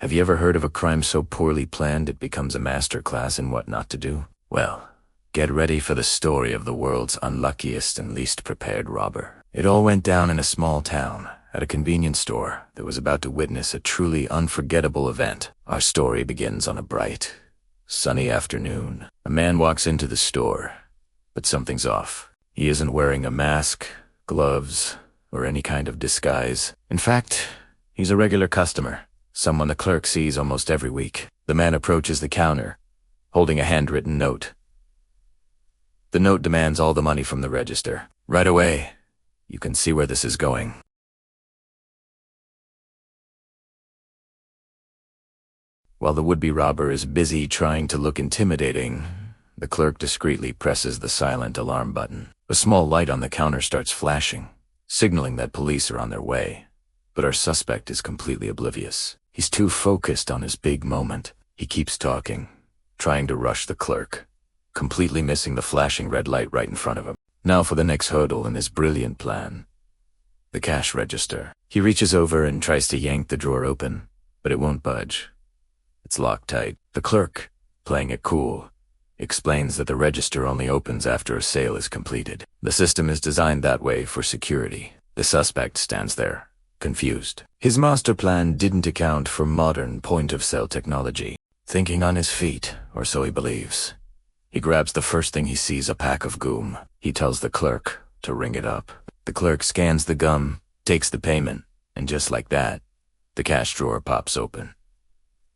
Have you ever heard of a crime so poorly planned it becomes a masterclass in what not to do? Well, get ready for the story of the world's unluckiest and least prepared robber. It all went down in a small town, at a convenience store that was about to witness a truly unforgettable event. Our story begins on a bright, sunny afternoon. A man walks into the store, but something's off. He isn't wearing a mask, gloves, or any kind of disguise. In fact, he's a regular customer, someone the clerk sees almost every week. The man approaches the counter, holding a handwritten note. The note demands all the money from the register. Right away, you can see where this is going. While the would-be robber is busy trying to look intimidating, the clerk discreetly presses the silent alarm button. A small light on the counter starts flashing, signaling that police are on their way. But our suspect is completely oblivious. He's too focused on his big moment. He keeps talking, trying to rush the clerk, completely missing the flashing red light right in front of him. Now for the next hurdle in his brilliant plan. The cash register. He reaches over and tries to yank the drawer open, but it won't budge. It's locked tight. The clerk, playing it cool, explains that the register only opens after a sale is completed. The system is designed that way for security. The suspect stands there, confused. His master plan didn't account for modern point-of-sale technology. Thinking on his feet, or so he believes, he grabs the first thing he sees, a pack of gum. He tells the clerk to ring it up. The clerk scans the gum, takes the payment, and just like that, the cash drawer pops open.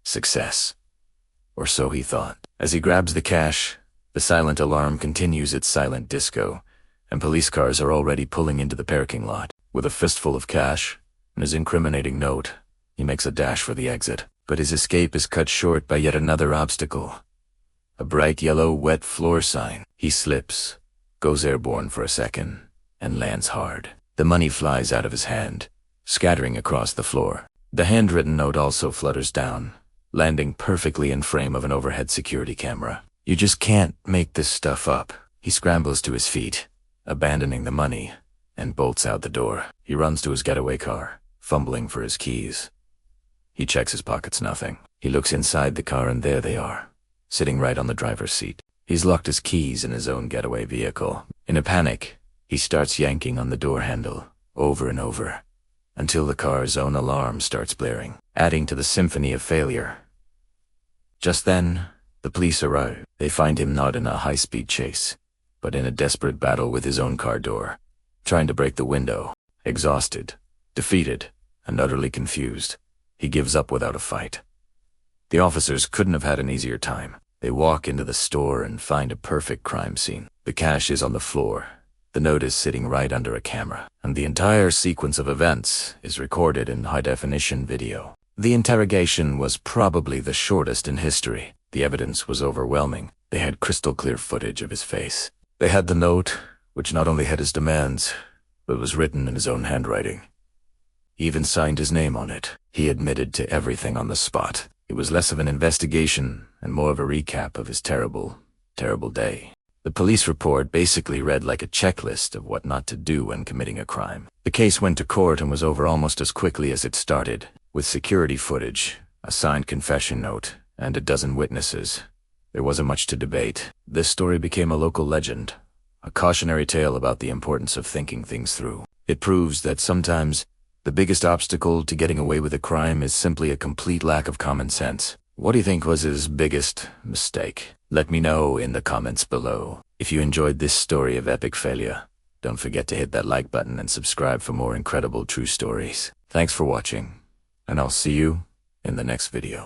Success. Or so he thought. As he grabs the cash, the silent alarm continues its silent disco, and police cars are already pulling into the parking lot. With a fistful of cash and his incriminating note, he makes a dash for the exit. But his escape is cut short by yet another obstacle. A bright yellow wet floor sign. He slips, goes airborne for a second, and lands hard. The money flies out of his hand, scattering across the floor. The handwritten note also flutters down, landing perfectly in frame of an overhead security camera. You just can't make this stuff up. He scrambles to his feet, abandoning the money, and bolts out the door. He runs to his getaway car, fumbling for his keys. He checks his pockets, nothing. He looks inside the car and there they are, sitting right on the driver's seat. He's locked his keys in his own getaway vehicle. In a panic, he starts yanking on the door handle, over and over, until the car's own alarm starts blaring, adding to the symphony of failure. Just then, the police arrive. They find him not in a high-speed chase, but in a desperate battle with his own car door, trying to break the window. Exhausted, defeated, and utterly confused, he gives up without a fight. The officers couldn't have had an easier time. They walk into the store and find a perfect crime scene. The cash is on the floor, the note is sitting right under a camera, and the entire sequence of events is recorded in high-definition video. The interrogation was probably the shortest in history. The evidence was overwhelming. They had crystal-clear footage of his face. They had the note, which not only had his demands, but was written in his own handwriting. He even signed his name on it. He admitted to everything on the spot. It was less of an investigation and more of a recap of his terrible, terrible day. The police report basically read like a checklist of what not to do when committing a crime. The case went to court and was over almost as quickly as it started. With security footage, a signed confession note, and a dozen witnesses, there wasn't much to debate. This story became a local legend, a cautionary tale about the importance of thinking things through. It proves that sometimes the biggest obstacle to getting away with a crime is simply a complete lack of common sense. What do you think was his biggest mistake? Let me know in the comments below. If you enjoyed this story of epic failure, don't forget to hit that like button and subscribe for more incredible true stories. Thanks for watching, and I'll see you in the next video.